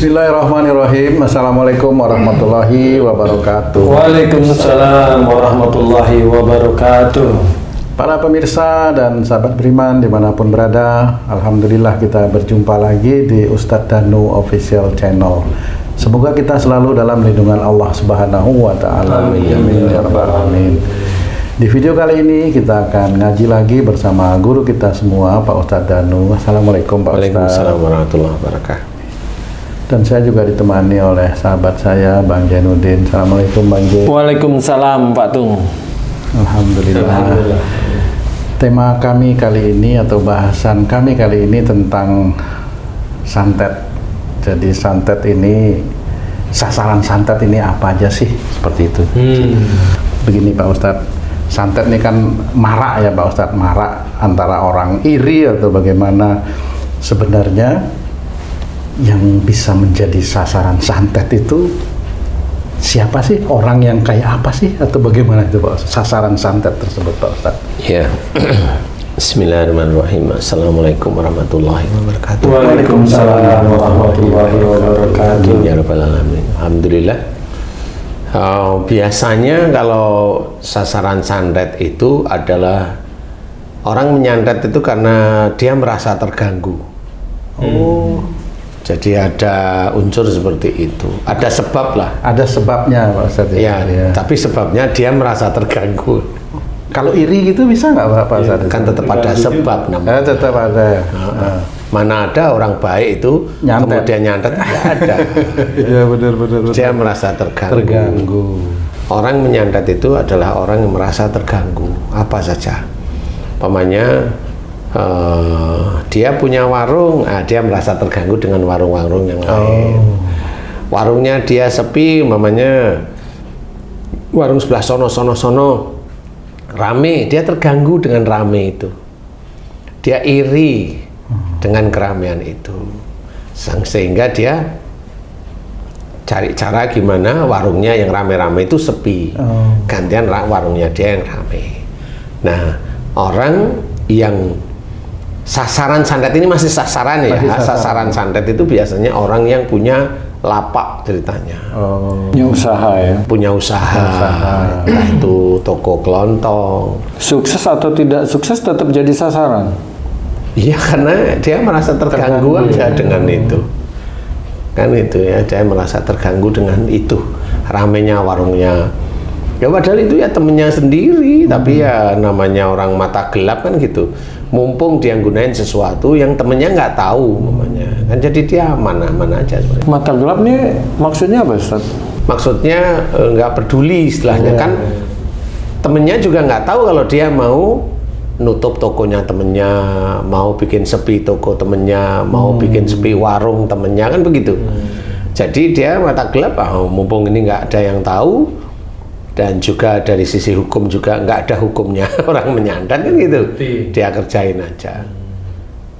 Bismillahirrahmanirrahim. Assalamualaikum warahmatullahi wabarakatuh. Waalaikumsalam warahmatullahi wabarakatuh. Para pemirsa dan sahabat beriman dimanapun berada, alhamdulillah kita berjumpa lagi di Ustadz Danu Official Channel. Semoga kita selalu dalam lindungan Allah Subhanahu wa Ta'ala. Amin ya rabbal alamin. Di video kali ini kita akan ngaji lagi bersama guru kita semua, Pak Ustadz Danu. Assalamualaikum Pak Ustadz. Waalaikumsalam warahmatullahi wabarakatuh. Dan saya juga ditemani oleh sahabat saya, Bang Jainuddin. Assalamualaikum Bang Jain. Waalaikumsalam Pak Tung. Alhamdulillah. Tema kami kali ini atau bahasan kami kali ini tentang santet. Jadi santet ini, sasaran santet ini apa aja sih? Seperti itu. Begini Pak Ustadz, santet ini kan marak ya Pak Ustadz, marak antara orang iri atau bagaimana. Sebenarnya yang bisa menjadi sasaran santet itu siapa sih? Orang yang kayak apa sih? Atau bagaimana itu Pak? Sasaran santet tersebut Pak Ustadz. Ya. Bismillahirrahmanirrahim. Assalamualaikum warahmatullahi wabarakatuh. Waalaikumsalam warahmatullahi wabarakatuh. Ya rabbal alamin. Alhamdulillah. Biasanya kalau sasaran santet itu adalah orang menyantet itu karena dia merasa terganggu. Jadi ada unsur seperti itu. Ada sebab lah. Ada sebabnya Pak Ustadz. Ya, tapi sebabnya dia merasa terganggu. Kalau iri gitu bisa nggak Pak Ustadz? Kan tetap ada sebab namanya. Tetap ada. Mana ada orang baik itu Nyantet. kemudian nyantet, nggak ada. Iya benar. Dia merasa terganggu. Orang menyantet itu adalah orang yang merasa terganggu. Apa saja. Pamannya dia punya warung, dia merasa terganggu dengan warung-warung yang lain. Warungnya dia sepi, mamanya warung sebelah sono rame, dia terganggu dengan rame itu. Dia iri dengan keramaian itu, sehingga dia cari cara gimana warungnya yang rame-rame itu sepi, gantian warungnya dia yang rame. Nah, orang yang sasaran santet ini masih sasaran ya. Sasaran santet itu biasanya orang yang punya lapak ceritanya. Punya usaha ya. Punya usaha. Entah itu toko kelontong. Sukses atau tidak sukses tetap jadi sasaran. Iya, karena dia merasa terganggu aja dengan itu. Kan itu ya, dia merasa terganggu dengan itu. Ramenya warungnya. Ya padahal itu ya temennya sendiri, tapi ya namanya orang mata gelap kan gitu. Mumpung dia gunain sesuatu yang temennya nggak tahu, namanya kan jadi dia aman-aman aja sebenarnya. Mata gelap nih maksudnya apa Ustaz? Maksudnya nggak peduli istilahnya kan. Temennya juga nggak tahu kalau dia mau nutup tokonya temennya, mau bikin sepi toko temennya, mau bikin sepi warung temennya, kan begitu. Jadi dia mata gelap, mumpung ini nggak ada yang tahu. Dan juga dari sisi hukum juga nggak ada hukumnya orang menyantet kan gitu, dia kerjain aja.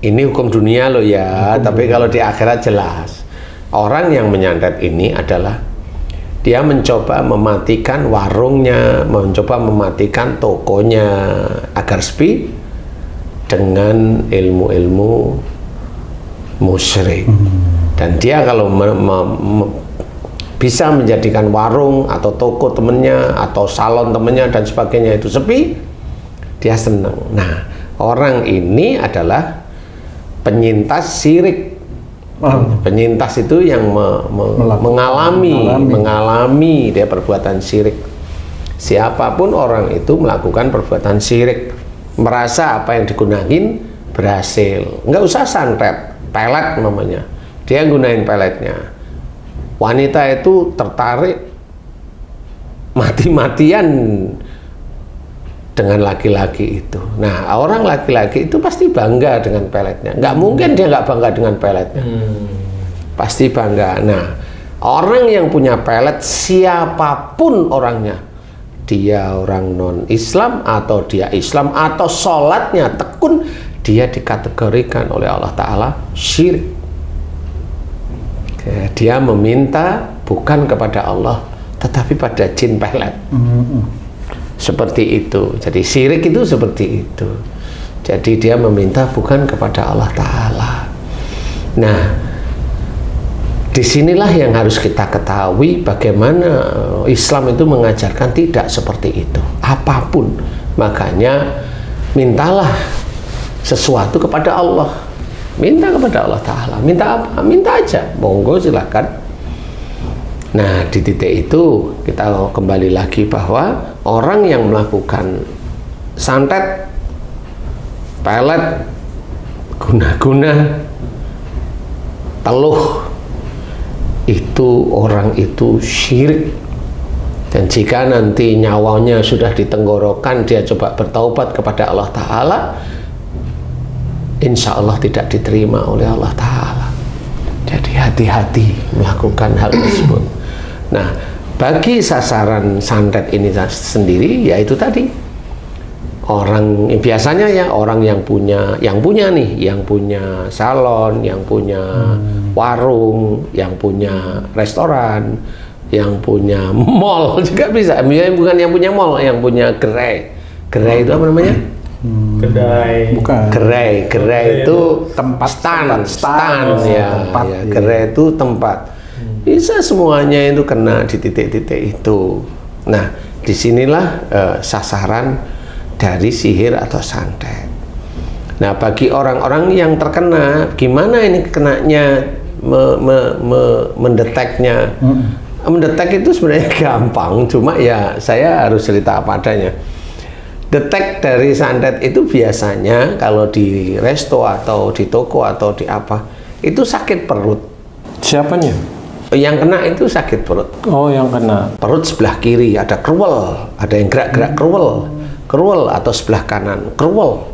Ini hukum dunia loh ya, tapi kalau di akhirat jelas. Orang yang menyantet ini adalah dia mencoba mematikan warungnya, mencoba mematikan tokonya agar sepi dengan ilmu-ilmu musyrik. Dan dia kalau bisa menjadikan warung atau toko temennya atau salon temennya dan sebagainya itu sepi, dia senang. Nah, orang ini adalah penyintas syirik. Penyintas itu yang mengalami dia perbuatan syirik. Siapapun orang itu melakukan perbuatan syirik, merasa apa yang digunain berhasil. Nggak usah santet, pelet namanya. Dia gunain peletnya. Wanita itu tertarik mati-matian dengan laki-laki itu. Nah, orang laki-laki itu pasti bangga dengan peletnya. Nggak mungkin dia nggak bangga dengan peletnya. Pasti bangga. Nah, orang yang punya pelet, siapapun orangnya, dia orang non-Islam atau dia Islam atau sholatnya tekun, dia dikategorikan oleh Allah Ta'ala syirik. Dia meminta bukan kepada Allah tetapi pada jin pelet. Seperti itu. Jadi syirik itu seperti itu. Jadi dia meminta bukan kepada Allah Ta'ala. Nah, disinilah yang harus kita ketahui bagaimana Islam itu mengajarkan tidak seperti itu. Apapun, makanya mintalah sesuatu kepada Allah. Minta kepada Allah Ta'ala. Minta apa? Minta aja. Monggo silakan. Nah, di titik itu kita kembali lagi bahwa orang yang melakukan santet, pelet, guna-guna, teluh, itu orang itu syirik. Dan jika nanti nyawanya sudah di tenggorokan, dia coba bertaubat kepada Allah Ta'ala, insya Allah tidak diterima oleh Allah Ta'ala. Jadi hati-hati melakukan hal tersebut. Nah, bagi sasaran santet ini sendiri, yaitu tadi orang biasanya ya orang yang punya salon, yang punya warung, yang punya restoran, yang punya mall juga bisa. Bukan yang punya mall, yang punya gerai. Gerai itu apa namanya? Kedai. Bukan. Gerai itu tempat stand ya. Gerai itu tempat. Bisa semuanya itu kena di titik-titik itu. Nah, disinilah sasaran dari sihir atau santet. Nah, bagi orang-orang yang terkena, gimana ini kenanya, mendeteknya? Mendetek itu sebenarnya gampang, cuma ya saya harus cerita apa adanya. Detek dari santet itu biasanya kalau di resto atau di toko atau di apa, itu sakit perut. Siapanya? Yang kena itu sakit perut. Oh, yang kena. Perut sebelah kiri ada keruel, ada yang gerak-gerak keruel, atau sebelah kanan keruel.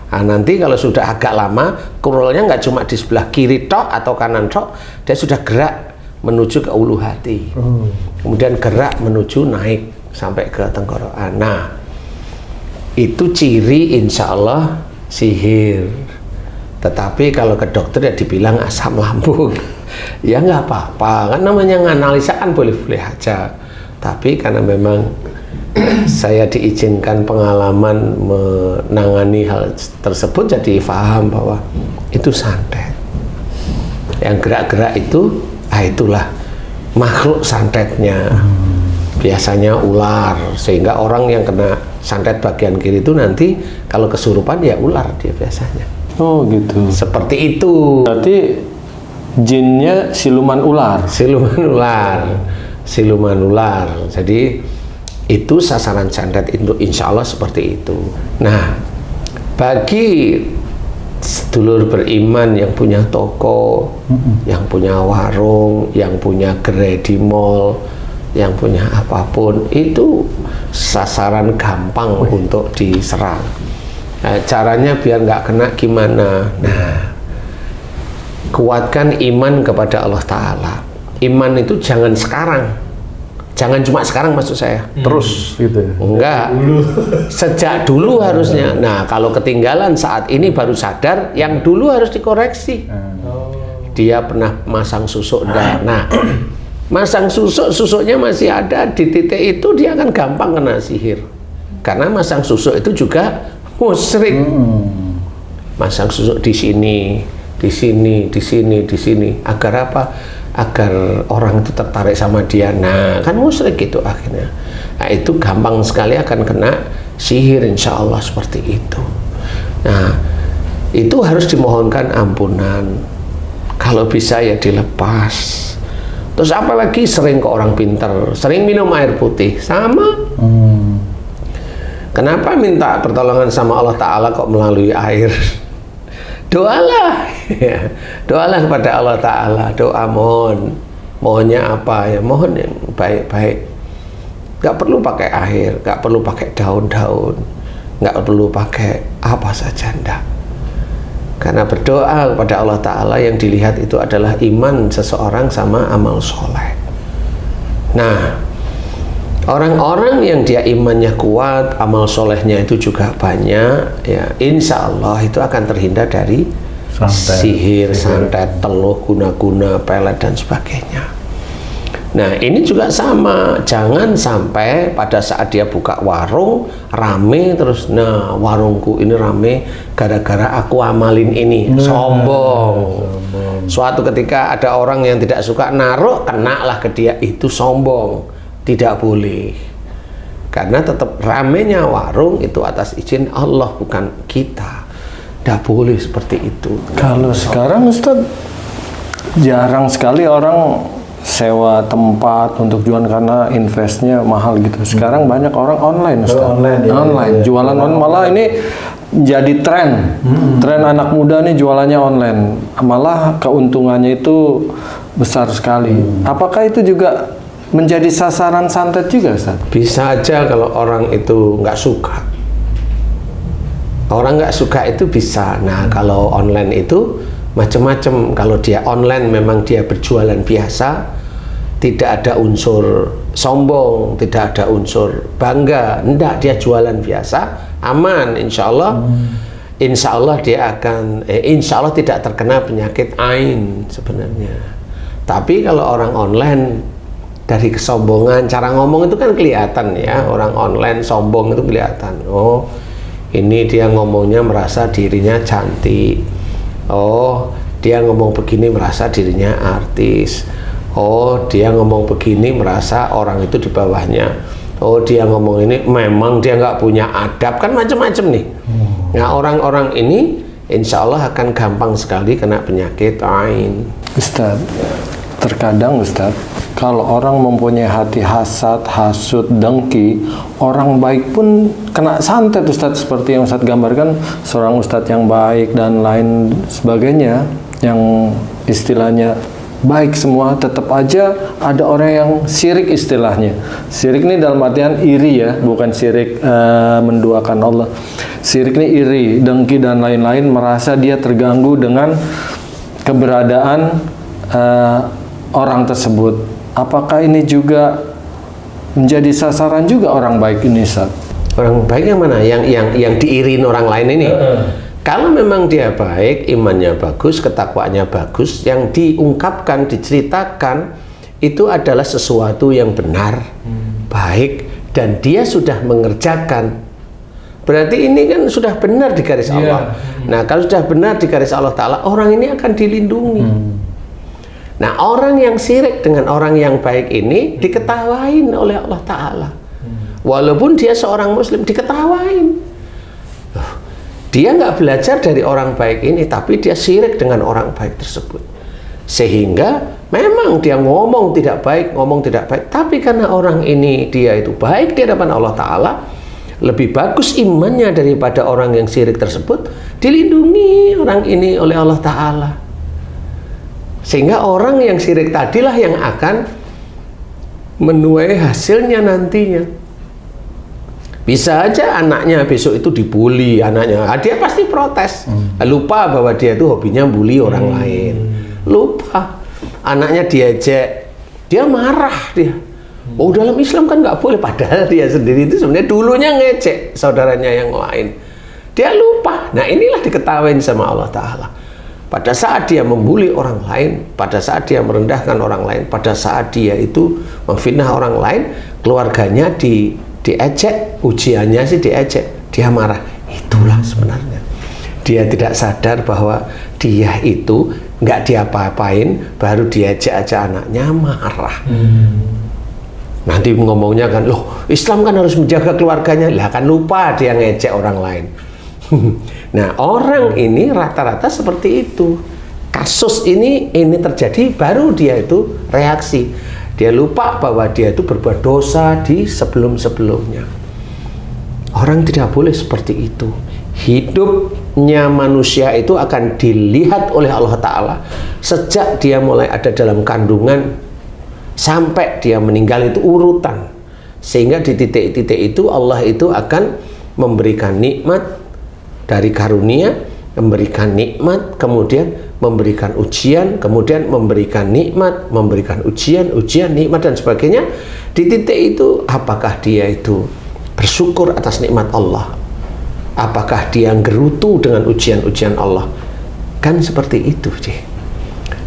Nah, nanti kalau sudah agak lama, keruelnya nggak cuma di sebelah kiri tok atau kanan tok, dia sudah gerak menuju ke ulu hati, kemudian gerak menuju naik sampai ke tenggorokan. Nah, itu ciri insya Allah sihir. Tetapi kalau ke dokter ya dibilang asam lambung, ya nggak apa-apa, kan namanya nganalisa kan boleh-boleh aja. Tapi karena memang saya diizinkan pengalaman menangani hal tersebut, jadi paham bahwa itu santet. Yang gerak-gerak itu, itulah makhluk santetnya. Biasanya ular, sehingga orang yang kena santet bagian kiri itu nanti kalau kesurupan ya ular dia biasanya. Oh gitu. Seperti itu. Berarti jinnya siluman ular. Siluman ular. Jadi itu sasaran santet itu insya Allah seperti itu. Nah, bagi sedulur beriman yang punya toko, yang punya warung, yang punya gerai di mall, yang punya apapun, itu sasaran gampang untuk diserang. Nah, caranya biar nggak kena gimana? Nah, kuatkan iman kepada Allah Ta'ala. Iman itu jangan sekarang, jangan cuma sekarang maksud saya, terus gitu. Enggak, sejak dulu harusnya. Nah, kalau ketinggalan saat ini baru sadar, yang dulu harus dikoreksi. Dia pernah masang susuk enggak? Nah, masang susuknya masih ada di titik itu, dia akan gampang kena sihir. Karena masang susuk itu juga musyrik. Masang susuk di sini, di sini, di sini, di sini. Agar apa? Agar orang itu tertarik sama dia. Nah, kan musyrik itu akhirnya. Nah, itu gampang sekali akan kena sihir insya Allah seperti itu. Nah, itu harus dimohonkan ampunan. Kalau bisa ya dilepas. Terus apalagi sering ke orang pinter, sering minum air putih, sama. Kenapa minta pertolongan sama Allah Ta'ala kok melalui air? Doalah, doalah kepada Allah Ta'ala, doa mohonnya apa ya, mohon yang baik-baik. Gak perlu pakai air, gak perlu pakai daun-daun, gak perlu pakai apa saja, enggak. Karena berdoa kepada Allah Ta'ala yang dilihat itu adalah iman seseorang sama amal soleh. Nah, orang-orang yang dia imannya kuat, amal solehnya itu juga banyak, ya insya Allah itu akan terhindar dari sihir, santet, teluh, guna-guna, pelet dan sebagainya. Nah, ini juga sama, jangan sampai pada saat dia buka warung rame terus, nah warungku ini rame gara-gara aku amalin ini, sombong. Suatu ketika ada orang yang tidak suka naruh, kenalah ke dia, itu sombong. Tidak boleh. Karena tetap ramenya warung itu atas izin Allah, bukan kita. Tidak boleh seperti itu. Kalau sekarang Ustadz, jarang sekali orang sewa tempat untuk jualan karena investnya mahal gitu. Sekarang banyak orang online, Ustaz. Online, jualan online. Malah ini jadi tren. Tren anak muda nih jualannya online. Malah keuntungannya itu besar sekali. Apakah itu juga menjadi sasaran santet juga, Ustaz? Bisa aja kalau orang itu nggak suka. Orang nggak suka itu bisa. Nah, kalau online itu macam-macam. Kalau dia online memang dia berjualan biasa, tidak ada unsur sombong, tidak ada unsur bangga, enggak, dia jualan biasa, aman, insya Allah. Insya Allah dia akan, insya Allah tidak terkena penyakit ain sebenarnya. Tapi kalau orang online, dari kesombongan, cara ngomong itu kan kelihatan ya, orang online sombong itu kelihatan. Oh, ini dia ngomongnya merasa dirinya cantik. Oh, dia ngomong begini merasa dirinya artis. Oh, dia ngomong begini merasa orang itu di bawahnya. Oh, dia ngomong ini memang dia nggak punya adab, kan macam-macam nih. Nah, orang-orang ini insya Allah akan gampang sekali kena penyakit ain. Ustaz, terkadang Ustaz, kalau orang mempunyai hati hasad, hasut, dengki, orang baik pun kena santet, Ustaz. Seperti yang Ustaz gambarkan, seorang Ustaz yang baik dan lain sebagainya, yang istilahnya baik semua, tetap aja ada orang yang syirik istilahnya. Syirik ini dalam artian iri ya, bukan syirik menduakan Allah. Syirik ini iri, dengki dan lain-lain, merasa dia terganggu dengan keberadaan orang tersebut. Apakah ini juga menjadi sasaran juga orang baik ini, Ustaz? Orang baik yang mana? Yang diirin orang lain ini? Kalau memang dia baik, imannya bagus, ketakwaannya bagus, yang diungkapkan, diceritakan itu adalah sesuatu yang benar, baik, dan dia sudah mengerjakan. Berarti ini kan sudah benar di garis Allah. Nah, kalau sudah benar di garis Allah Ta'ala, orang ini akan dilindungi. Nah, orang yang syirik dengan orang yang baik ini diketawain oleh Allah Ta'ala. Walaupun dia seorang muslim, diketawain. Dia nggak belajar dari orang baik ini, tapi dia syirik dengan orang baik tersebut. Sehingga memang dia ngomong tidak baik, tapi karena orang ini dia itu baik di hadapan Allah Ta'ala, lebih bagus imannya daripada orang yang syirik tersebut, dilindungi orang ini oleh Allah Ta'ala. Sehingga orang yang syirik tadilah yang akan menuai hasilnya nantinya. Bisa aja anaknya besok itu dibully, anaknya, dia pasti protes. Lupa bahwa dia itu hobinya bully orang lain. Lupa. Anaknya diejek, dia marah dia. Oh, dalam Islam kan nggak boleh, padahal dia sendiri itu sebenarnya dulunya ngejek saudaranya yang lain. Dia lupa. Nah, inilah diketawain sama Allah Ta'ala. Pada saat dia membuli orang lain, pada saat dia merendahkan orang lain, pada saat dia itu memfitnah orang lain, keluarganya diejek, ujiannya sih diejek, dia marah. Itulah sebenarnya dia tidak sadar bahwa dia itu nggak diapa-apain, baru diejek aja anaknya marah. Nanti ngomongnya kan, loh Islam kan harus menjaga keluarganya, lah kan lupa dia ngejek orang lain. Nah, orang ini rata-rata seperti itu. Kasus ini terjadi, baru dia itu reaksi. Dia lupa bahwa dia itu berbuat dosa di sebelum-sebelumnya. Orang tidak boleh seperti itu. Hidupnya manusia itu akan dilihat oleh Allah Ta'ala sejak dia mulai ada dalam kandungan sampai dia meninggal, itu urutan. Sehingga di titik-titik itu Allah itu akan memberikan nikmat dari karunia, memberikan nikmat, kemudian memberikan ujian, kemudian memberikan nikmat, memberikan ujian, nikmat dan sebagainya. Di titik itu, apakah dia itu bersyukur atas nikmat Allah? Apakah dia gerutu dengan ujian-ujian Allah? Kan seperti itu,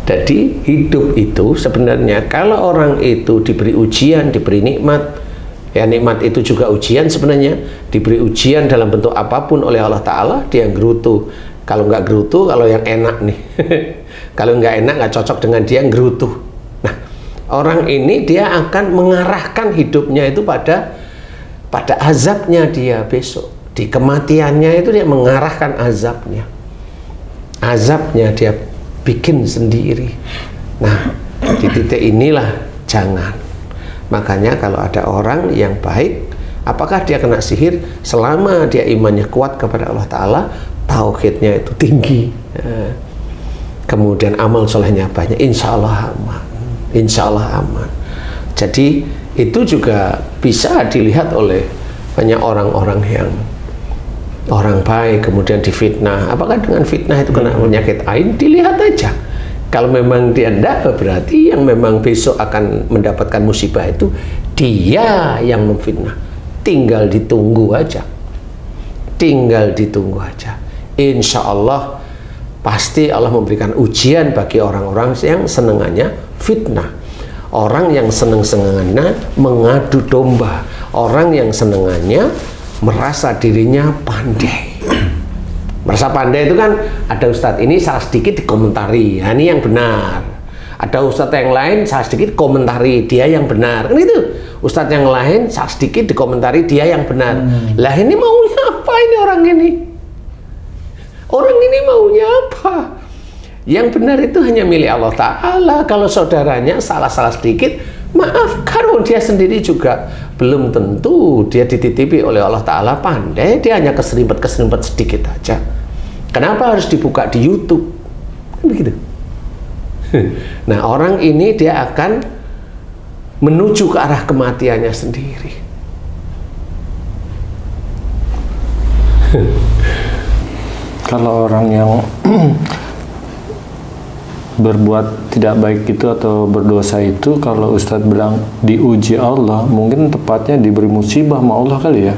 Jadi hidup itu sebenarnya kalau orang itu diberi ujian, diberi nikmat, ya nikmat itu juga ujian sebenarnya, diberi ujian dalam bentuk apapun oleh Allah Ta'ala, dia gerutu Kalau nggak gerutu, kalau yang enak nih. Kalau nggak enak, nggak cocok dengan dia, gerutu. Nah, orang ini dia akan mengarahkan hidupnya itu pada azabnya dia besok. Di kematiannya itu dia mengarahkan azabnya. Azabnya dia bikin sendiri. Nah, di titik inilah jangan. Makanya kalau ada orang yang baik, apakah dia kena sihir? Selama dia imannya kuat kepada Allah Ta'ala, tauhidnya itu tinggi, kemudian amal solehnya banyak, insya Allah aman. Insya Allah aman. Jadi itu juga bisa dilihat oleh banyak orang-orang yang orang baik kemudian difitnah. Apakah dengan fitnah itu kena penyakit ain? Dilihat aja. Kalau memang dia tidak, berarti yang memang besok akan mendapatkan musibah itu dia yang memfitnah. Tinggal ditunggu aja. Tinggal ditunggu aja. Insya Allah pasti Allah memberikan ujian bagi orang-orang yang senengannya fitnah. Orang yang seneng-senengannya mengadu domba. Orang yang senengannya merasa dirinya pandai. Merasa pandai itu kan ada ustadz ini salah sedikit dikomentari, nah, ini yang benar. Ada ustadz yang lain salah sedikit komentari, dia yang benar. Kan itu. Ustadz yang lain salah sedikit dikomentari, dia yang benar. Lah ini maunya apa ini orang ini? Orang ini maunya apa? Yang benar itu hanya milik Allah Ta'ala. Kalau saudaranya salah-salah sedikit, maafkan. Dia sendiri juga belum tentu dia dititipi oleh Allah Ta'ala pandai. Dia hanya keserimpet-keserimpet sedikit aja. Kenapa harus dibuka di YouTube? Begitu. Nah, orang ini dia akan menuju ke arah kematiannya sendiri. Kalau orang yang berbuat tidak baik itu atau berdosa itu, kalau Ustadz bilang diuji Allah, mungkin tepatnya diberi musibah sama Allah kali ya.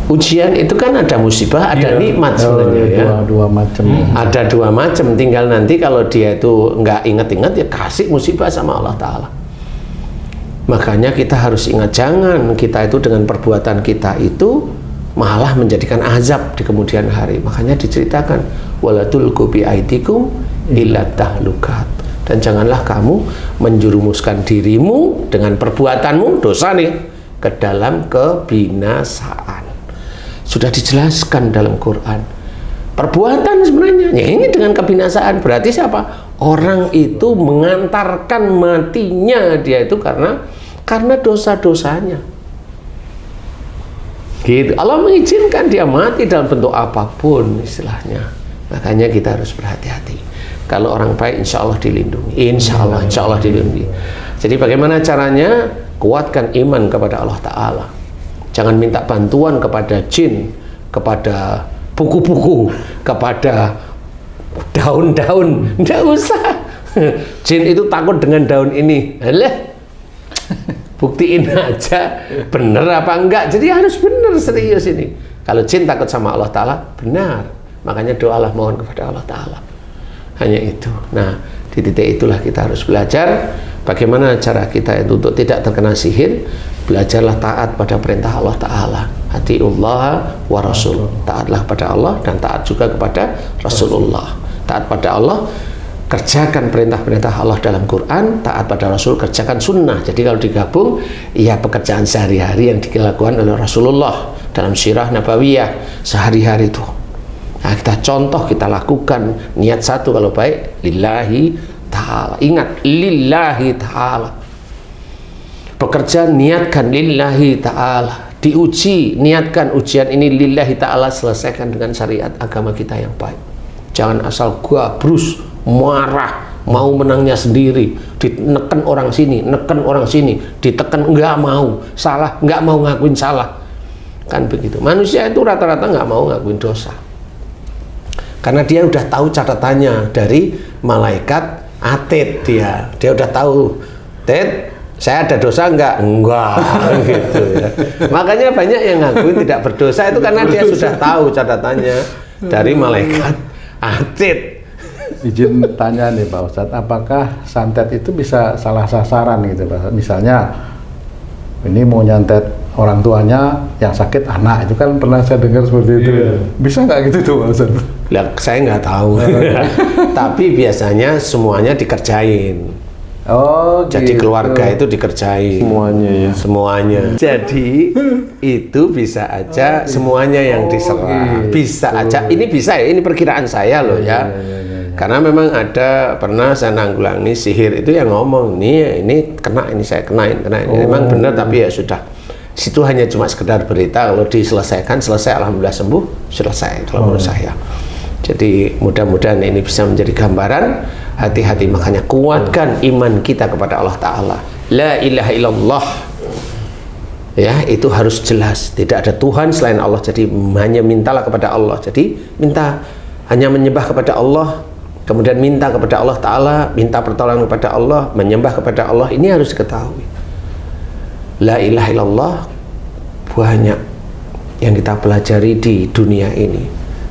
Ujian itu kan ada musibah, ada nikmat sebenarnya ya. Dua macam. Ada dua macam, tinggal nanti kalau dia itu nggak ingat-ingat ya kasih musibah sama Allah Ta'ala. Makanya kita harus ingat, jangan kita itu dengan perbuatan kita itu malah menjadikan azab di kemudian hari. Makanya diceritakan wala tulqu bi aidikum illa tahlukat. Dan janganlah kamu menjerumuskan dirimu dengan perbuatanmu, dosa nih, ke dalam kebinasaan. Sudah dijelaskan dalam Quran. Perbuatan sebenarnya, ya ini dengan kebinasaan. Berarti siapa? Orang itu mengantarkan matinya dia itu karena dosa-dosanya. Gitu. Allah mengizinkan dia mati dalam bentuk apapun istilahnya. Makanya kita harus berhati-hati. Kalau orang baik insya Allah dilindungi. Insya Allah dilindungi. Jadi bagaimana caranya? Kuatkan iman kepada Allah Ta'ala. Jangan minta bantuan kepada jin, kepada buku-buku, kepada daun-daun. Nggak usah. Jin itu takut dengan daun ini. Alah, buktiin aja bener apa enggak. Jadi harus bener, serius ini. Kalau jin takut sama Allah Ta'ala, benar. Makanya doalah, mohon kepada Allah Ta'ala. Hanya itu. Nah, di titik itulah kita harus belajar bagaimana cara kita itu untuk tidak terkena sihir. Belajarlah taat pada perintah Allah Ta'ala. Atiullah wa rasul. Taatlah pada Allah dan taat juga kepada Rasulullah. Taat pada Allah, kerjakan perintah-perintah Allah dalam Quran. Taat pada Rasul, kerjakan sunnah. Jadi kalau digabung, ya pekerjaan sehari-hari yang dilakukan oleh Rasulullah dalam sirah nabawiyah sehari-hari itu. Nah, kita contoh, kita lakukan. Niat satu kalau baik, lillahi ta'ala. Ingat, lillahi ta'ala. Bekerja, niatkan lillahi ta'ala. Diuji, niatkan ujian ini lillahi ta'ala. Selesaikan dengan syariat agama kita yang baik. Jangan asal gabrus, marah, mau menangnya sendiri, ditekan orang sini, neken orang sini, ditekan, nggak mau, salah, nggak mau ngakuin salah. Kan begitu. Manusia itu rata-rata nggak mau ngakuin dosa. Karena dia udah tahu catatannya dari malaikat atid. Dia udah tahu, Ted, saya ada dosa enggak gitu ya. Makanya banyak yang ngakuin tidak berdosa itu karena dia sudah tahu catatannya dari malaikat atid. Izin tanya nih Pak Ustadz, apakah santet itu bisa salah sasaran gitu Pak? Misalnya ini mau nyantet orang tuanya yang sakit anak, itu kan pernah saya dengar seperti itu. Bisa nggak gitu tuh Pak Ustadz? Lah, saya nggak tahu. Tapi biasanya semuanya dikerjain. Oh, Jadi gitu. keluarga itu dikerjain. Semuanya ya. Semuanya. Jadi itu bisa aja semuanya yang diserah. Bisa aja. Ini bisa ya. Ini perkiraan saya loh ya. Karena memang ada pernah saya nanggulangi sihir itu yang ngomong ini kena, ini saya kenain, kena ini. Memang benar tapi ya sudah. Situ hanya cuma sekedar berita. Kalau diselesaikan selesai, alhamdulillah sembuh, selesai kalau menurut saya. Jadi mudah-mudahan ini bisa menjadi gambaran. Hati-hati, makanya kuatkan iman kita kepada Allah Ta'ala. La ilaha illallah. Ya, itu harus jelas. Tidak ada Tuhan selain Allah. Jadi hanya mintalah kepada Allah. Jadi minta, hanya menyembah kepada Allah. Kemudian minta kepada Allah Ta'ala. Minta pertolongan kepada Allah. Menyembah kepada Allah. Ini harus diketahui. La ilaha illallah. Banyak yang kita pelajari di dunia ini.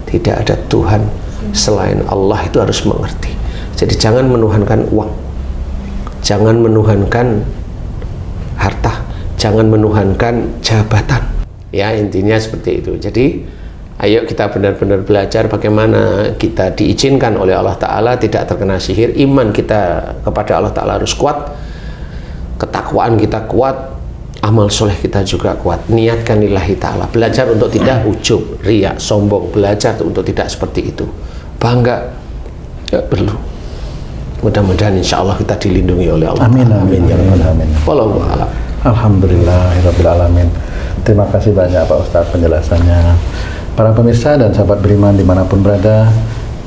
Tidak ada Tuhan selain Allah, itu harus mengerti. Jadi jangan menuhankan uang, jangan menuhankan harta, jangan menuhankan jabatan. Ya, intinya seperti itu. Jadi ayo kita benar-benar belajar bagaimana kita diizinkan oleh Allah Ta'ala tidak terkena sihir. Iman kita kepada Allah Ta'ala harus kuat, ketakwaan kita kuat, amal soleh kita juga kuat. Niatkan lillahi ta'ala. Belajar untuk tidak ujub, riya, sombong. Belajar untuk tidak seperti itu. Bangga, ya perlu. Mudah-mudahan insya Allah kita dilindungi oleh Allah. Amin, amin, amin, amin. Wallahu a'lam. Alhamdulillahirabbil alamin. Terima kasih banyak Pak Ustadz penjelasannya. Para pemirsa dan sahabat beriman dimanapun berada,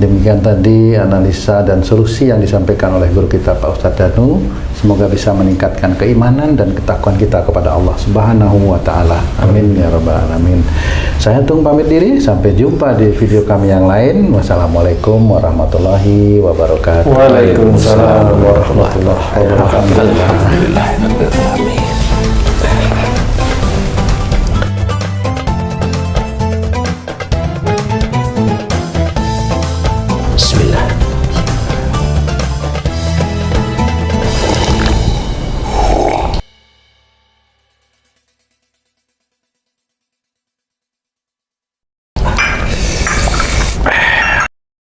demikian tadi analisa dan solusi yang disampaikan oleh guru kita Pak Ustadz Danu. Semoga bisa meningkatkan keimanan dan ketakwaan kita kepada Allah Subhanahu wa Ta'ala. Amin ya rabbal alamin. Saya Tung pamit diri, sampai jumpa di video kami yang lain. Wassalamualaikum warahmatullahi wabarakatuh. Waalaikumsalam warahmatullahi wabarakatuh. Alhamdulillah.